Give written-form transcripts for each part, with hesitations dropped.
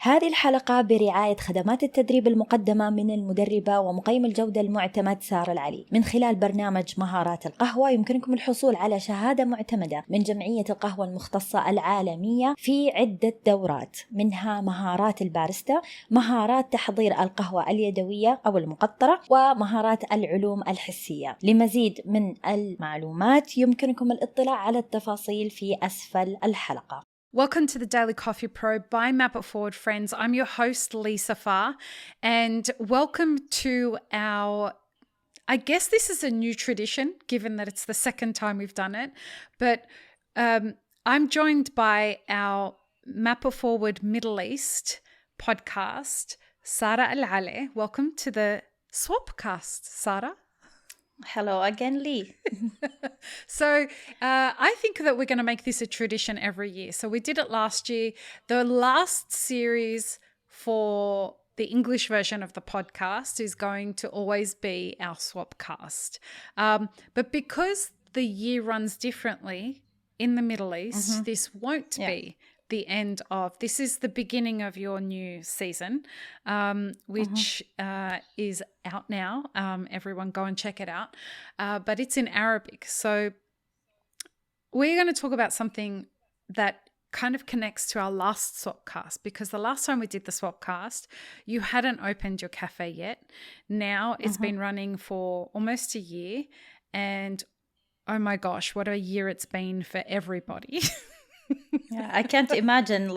هذه الحلقة برعاية خدمات التدريب المقدمة من المدربة ومقيم الجودة المعتمد سارة العلي. من خلال برنامج مهارات القهوة يمكنكم الحصول على شهادة معتمدة من جمعية القهوة المختصة العالمية في عدة دورات، منها مهارات الباريستا، مهارات تحضير القهوة اليدوية أو المقطرة، ومهارات العلوم الحسية. لمزيد من المعلومات يمكنكم الاطلاع على التفاصيل في أسفل الحلقة. Welcome to the Daily Coffee Pro by Map It Forward, friends. I'm your host, Lee Safar, and welcome to our, I guess this is a new tradition, given that it's the second time we've done it, but I'm joined by our Map It Forward Middle East podcast, Sara Alali. Welcome to the Swapcast, Sara. Hello again, Lee. So I think that we're going to make this a tradition every year. So we did it last year. The last series for the English version of the podcast is going to always be our Swapcast. But because the year runs differently in the Middle East, this won't be the end of, this is the beginning of your new season, which is out now. Everyone go and check it out. But it's in Arabic. So we're going to talk about something that kind of connects to our last Swapcast, because the last time we did the Swapcast, you hadn't opened your cafe yet. Now it's been running for almost a year, and oh my gosh, what a year it's been for everybody. Yeah, I can't imagine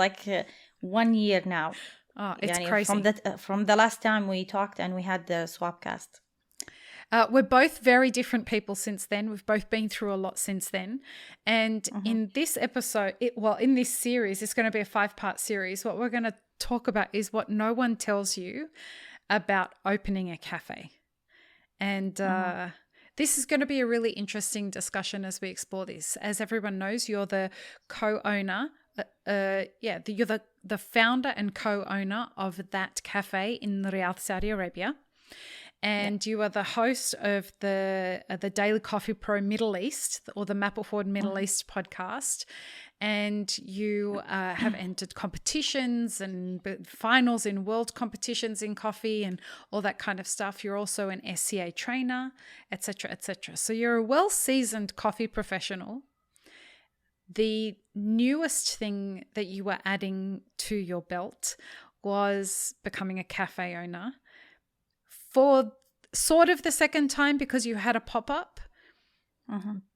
1 year now. Oh, it's crazy. From the last time we talked and we had the Swapcast. We're both very different people since then. We've both been through a lot since then. And in this episode, in this series, it's going to be a 5-part series. What we're going to talk about is what no one tells you about opening a cafe. And this is going to be a really interesting discussion as we explore this. As everyone knows, you're the co-owner. You're the founder and co-owner of that cafe in Riyadh, Saudi Arabia. And you are the host of the Daily Coffee Pro Middle East, or the Map It Forward Middle East podcast. And you have entered competitions and finals in world competitions in coffee and all that kind of stuff. You're also an SCA trainer, etc., etc. So you're a well-seasoned coffee professional. The newest thing that you were adding to your belt was becoming a cafe owner for sort of the second time, because you had a pop-up.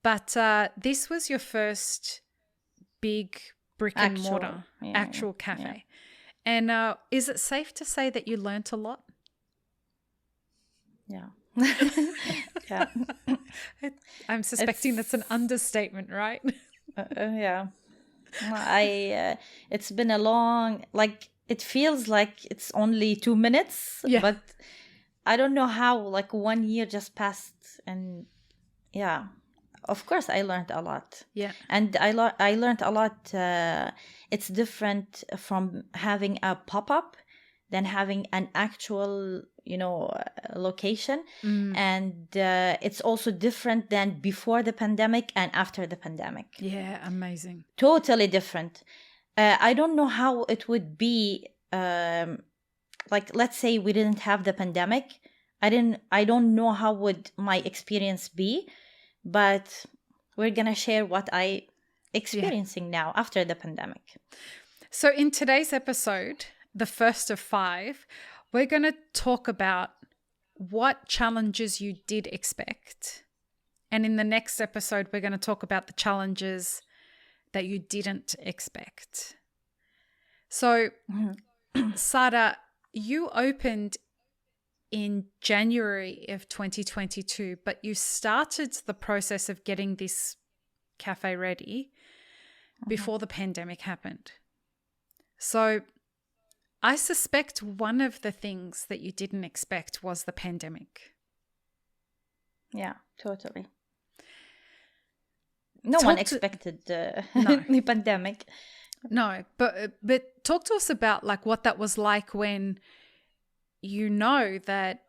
But this was your first big brick and mortar actual cafe. And is it safe to say that you learnt a lot? Yeah. Yeah. I'm suspecting that's an understatement, right? Yeah. It's been a long, it feels like it's only 2 minutes, but I don't know how 1 year just passed. And yeah, of course I learned a lot. Yeah. And I learned a lot. It's different from having a pop-up than having an actual, location. And it's also different than before the pandemic and after the pandemic. Yeah, amazing. Totally different. I don't know how it would be. Let's say we didn't have the pandemic. I don't know how would my experience be, but we're going to share what I experiencing now after the pandemic. So in today's episode, the first of 5, we're going to talk about what challenges you did expect. And in the next episode, we're going to talk about the challenges that you didn't expect. So, Sara, you opened in January of 2022, but you started the process of getting this cafe ready before the pandemic happened. So I suspect one of the things that you didn't expect was the pandemic. Yeah, totally. No one expected the pandemic. No, but talk to us about what that was like when you know that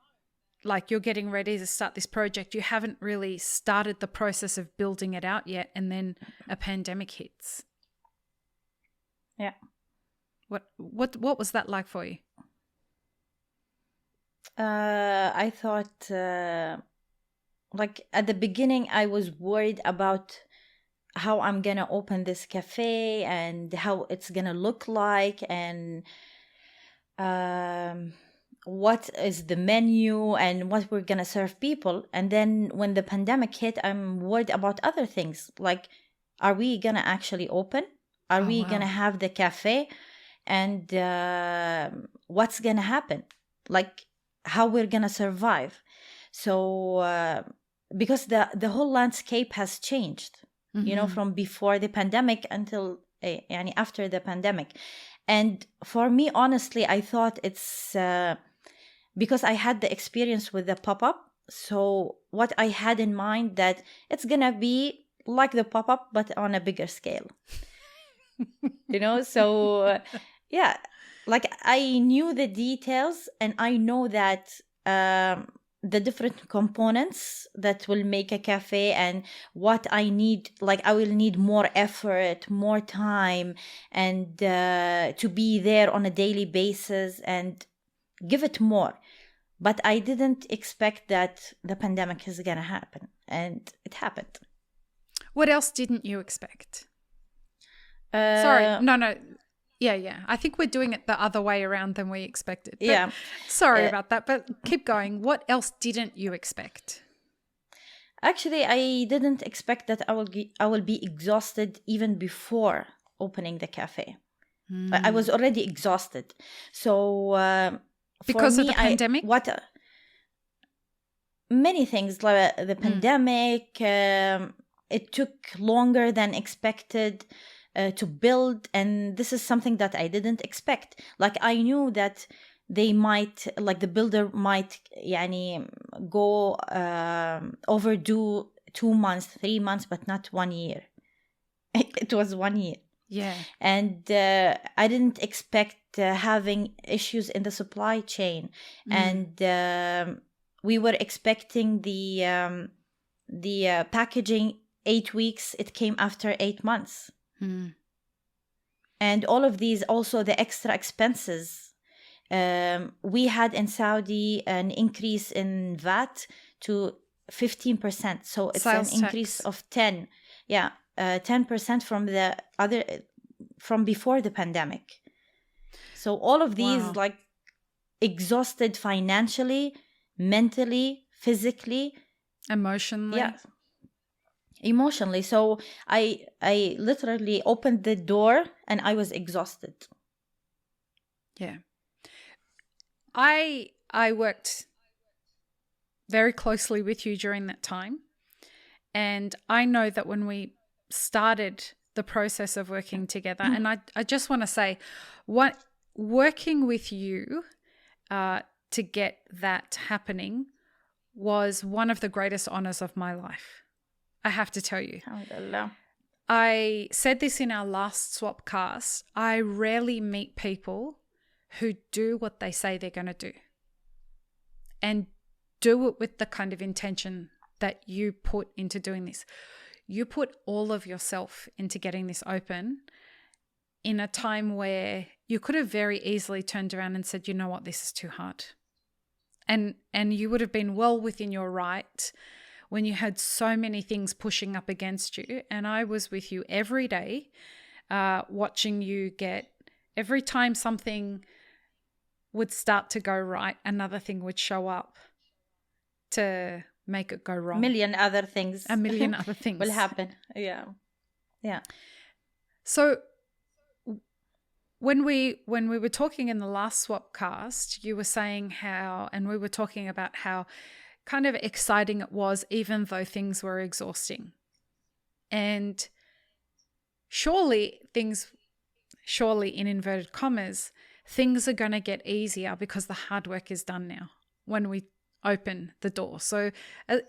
you're getting ready to start this project. You haven't really started the process of building it out yet, and then a pandemic hits. Yeah. What was that like for you? I thought, like at the beginning, I was worried about how I'm gonna open this cafe and how it's gonna look like, and what is the menu and what we're gonna serve people. And then when the pandemic hit, I'm worried about other things, like, are we gonna actually open? Are we gonna have the cafe? And what's gonna happen? Like, how we're gonna survive? So because the whole landscape has changed, from before the pandemic until after the pandemic. And for me, honestly, I thought it's because I had the experience with the pop-up. So what I had in mind, that it's gonna be like the pop-up but on a bigger scale. So yeah, like I knew the details, and I know that the different components that will make a cafe, and what I need, like I will need more effort, more time, and to be there on a daily basis and give it more. But I didn't expect that the pandemic is gonna happen, and it happened. What else didn't you expect? Sorry, no. Yeah. I think we're doing it the other way around than we expected. But sorry about that, but keep going. What else didn't you expect? Actually, I didn't expect that I will be exhausted even before opening the cafe. I was already exhausted. So because of the pandemic? Many things, like the pandemic, it took longer than expected to build, and this is something that I didn't expect. Like I knew that they might, like the builder might go overdo 2 months, 3 months, but not 1 year. It was 1 year. Yeah. And I didn't expect having issues in the supply chain. And we were expecting the packaging 8 weeks. It came after 8 months. And all of these, also the extra expenses. We had in Saudi an increase in VAT to 15%. So it's sales an increase tax of 10. Yeah. 10% from before the pandemic. So all of these, like, exhausted financially, mentally, physically, emotionally. Yeah, emotionally. So I literally opened the door and I was exhausted. Yeah. I worked very closely with you during that time, and I know that when we started the process of working together, and I just want to say, working with you to get that happening was one of the greatest honors of my life. I have to tell you. Alhamdulillah. I said this in our last Swapcast. I rarely meet people who do what they say they're going to do, and do it with the kind of intention that you put into doing this. You put all of yourself into getting this open in a time where you could have very easily turned around and said, you know what, this is too hard. And you would have been well within your right when you had so many things pushing up against you. And I was with you every day, watching you get, every time something would start to go right, another thing would show up to make it go wrong. A million other things will happen. Yeah. So when we were talking in the last Swapcast, you were saying how, and we were talking about how kind of exciting it was, even though things were exhausting. And surely in inverted commas, things are going to get easier because the hard work is done now when we open the door. So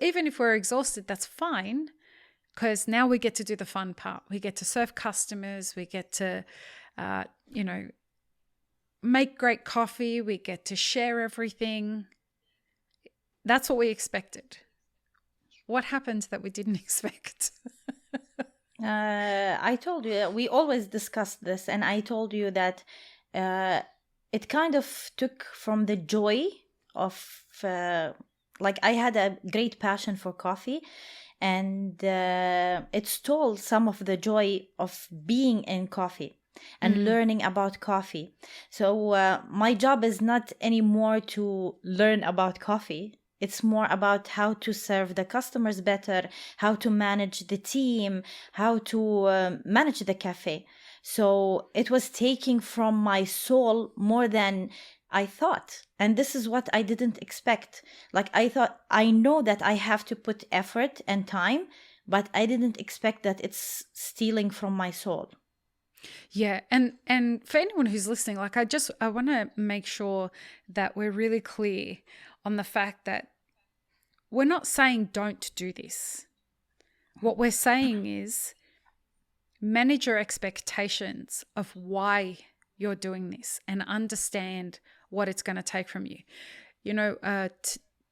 even if we're exhausted, that's fine, because now we get to do the fun part. We get to serve customers. We get to, make great coffee. We get to share everything. That's what we expected. What happened that we didn't expect? I told you, we always discussed this, and I told you that it kind of took from the joy of like I had a great passion for coffee, and it stole some of the joy of being in coffee and learning about coffee. So my job is not anymore to learn about coffee. It's more about how to serve the customers better, how to manage the team, how to manage the cafe. So it was taking from my soul more than I thought. And this is what I didn't expect. Like I thought, I know that I have to put effort and time, but I didn't expect that it's stealing from my soul. Yeah, and for anyone who's listening, like I want to make sure that we're really clear on the fact that we're not saying don't do this. What we're saying is manage your expectations of why you're doing this and understand what it's going to take from you. You know,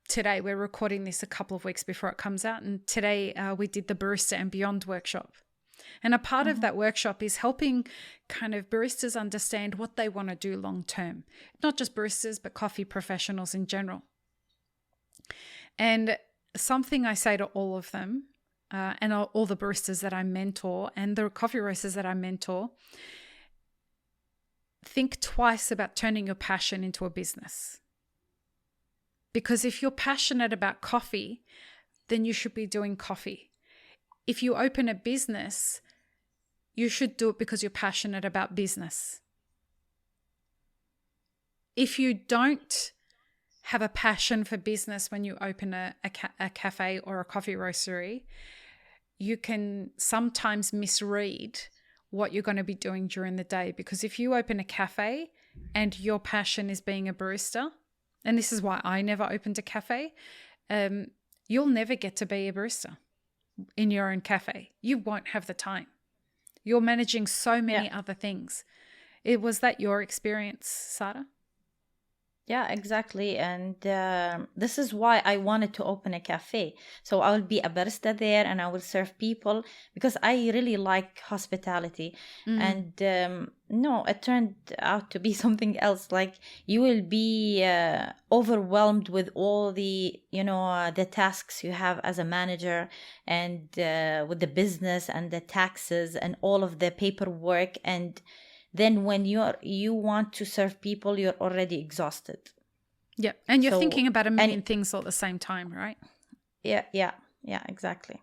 today we're recording this a couple of weeks before it comes out, and today we did the Barista and Beyond workshop. And a part of that workshop is helping kind of baristas understand what they want to do long term. Not just baristas, but coffee professionals in general. And something I say to all of them, and all the baristas that I mentor and the coffee roasters that I mentor, think twice about turning your passion into a business. Because if you're passionate about coffee, then you should be doing coffee. If you open a business, you should do it because you're passionate about business. If you don't have a passion for business when you open a cafe or a coffee roastery, you can sometimes misread what you're going to be doing during the day. Because if you open a cafe and your passion is being a barista, and this is why I never opened a cafe, you'll never get to be a barista in your own cafe. You won't have the time. You're managing so many other things. Was that your experience, Sara? Yeah, exactly. And this is why I wanted to open a cafe. So I will be a barista there and I will serve people because I really like hospitality. And no, it turned out to be something else. Like you will be overwhelmed with all the, the tasks you have as a manager and with the business and the taxes and all of the paperwork. And then when you want to serve people, you're already exhausted. Yeah, and you're thinking about a million things all at the same time, right? Yeah, exactly.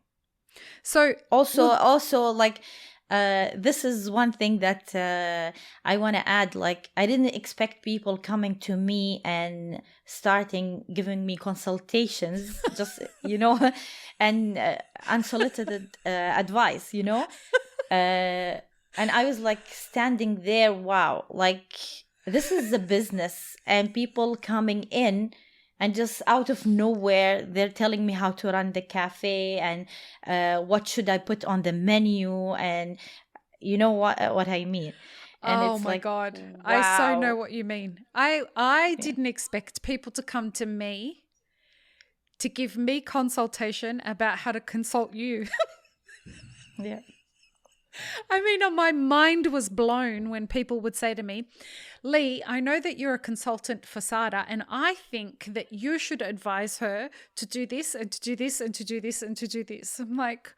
So also like this is one thing that I want to add. Like I didn't expect people coming to me and starting giving me consultations, just and unsolicited advice, and I was like standing there, wow, like this is a business and people coming in and just out of nowhere, they're telling me how to run the cafe and what should I put on the menu and you know what I mean. And oh it's my like, God, wow. I so know what you mean. I didn't expect people to come to me to give me consultation about how to consult you. Yeah. I mean, my mind was blown when people would say to me, Lee, I know that you're a consultant for Sara, and I think that you should advise her to do this and to do this and to do this and to do this. I'm like,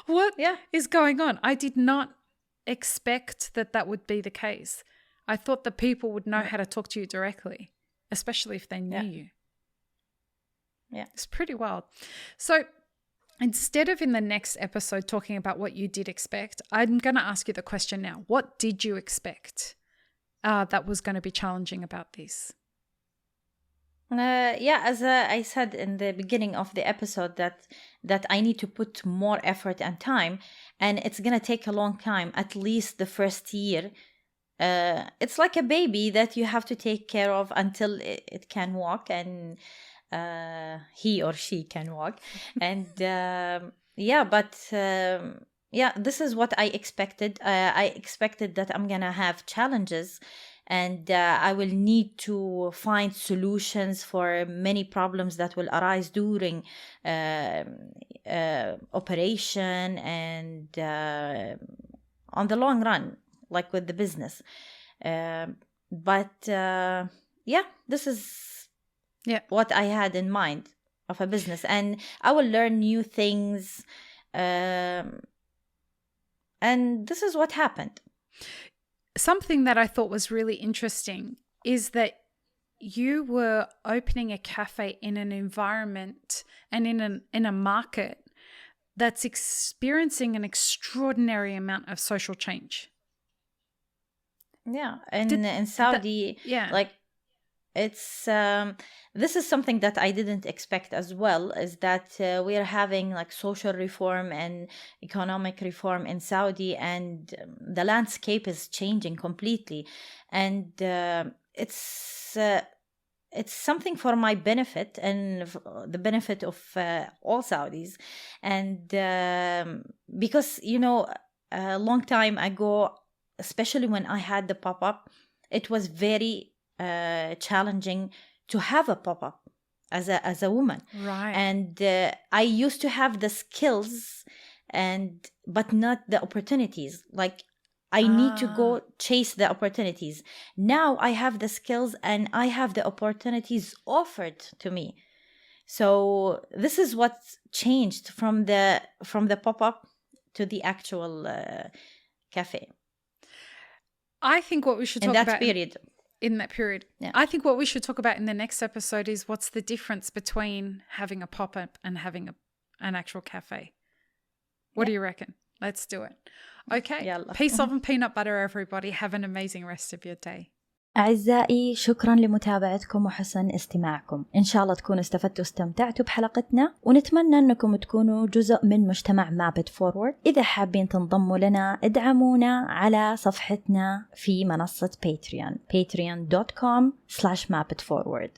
what is going on? I did not expect that would be the case. I thought that people would know how to talk to you directly, especially if they knew you. Yeah. It's pretty wild. So instead of in the next episode talking about what you did expect, I'm going to ask you the question now. What did you expect that was going to be challenging about this? As I said in the beginning of the episode that I need to put more effort and time, and it's going to take a long time, at least the first year. It's like a baby that you have to take care of until it can walk and he or she can walk. And this is what I expected. I expected that I'm gonna have challenges and I will need to find solutions for many problems that will arise during operation and on the long run. like with the business. This is what I had in mind of a business, and I will learn new things. And this is what happened. Something that I thought was really interesting is that you were opening a cafe in an environment and in a market that's experiencing an extraordinary amount of social change. Yeah, and in Saudi, like it's this is something that I didn't expect as well, is that we are having like social reform and economic reform in Saudi, and the landscape is changing completely, and it's something for my benefit and the benefit of all Saudis. And because, you know, a long time ago, especially when I had the pop-up, it was very challenging to have a pop-up as a woman. Right. And I used to have the skills but not the opportunities. Like, I need to go chase the opportunities. Now I have the skills and I have the opportunities offered to me. So this is what changed from the pop-up to the actual cafe. I think what we should talk about in that period. Yeah. I think what we should talk about in the next episode is what's the difference between having a pop-up and having an actual cafe. What do you reckon? Let's do it. Okay. Peace, love and peanut butter, everybody. Have an amazing rest of your day. أعزائي، شكرا لمتابعتكم وحسن استماعكم. إن شاء الله تكونوا استفدتوا واستمتعتوا بحلقتنا، ونتمنى أنكم تكونوا جزء من مجتمع مابت فورورد. إذا حابين تنضموا لنا ادعمونا على صفحتنا في منصة باتريون patreon.com/mapitforward.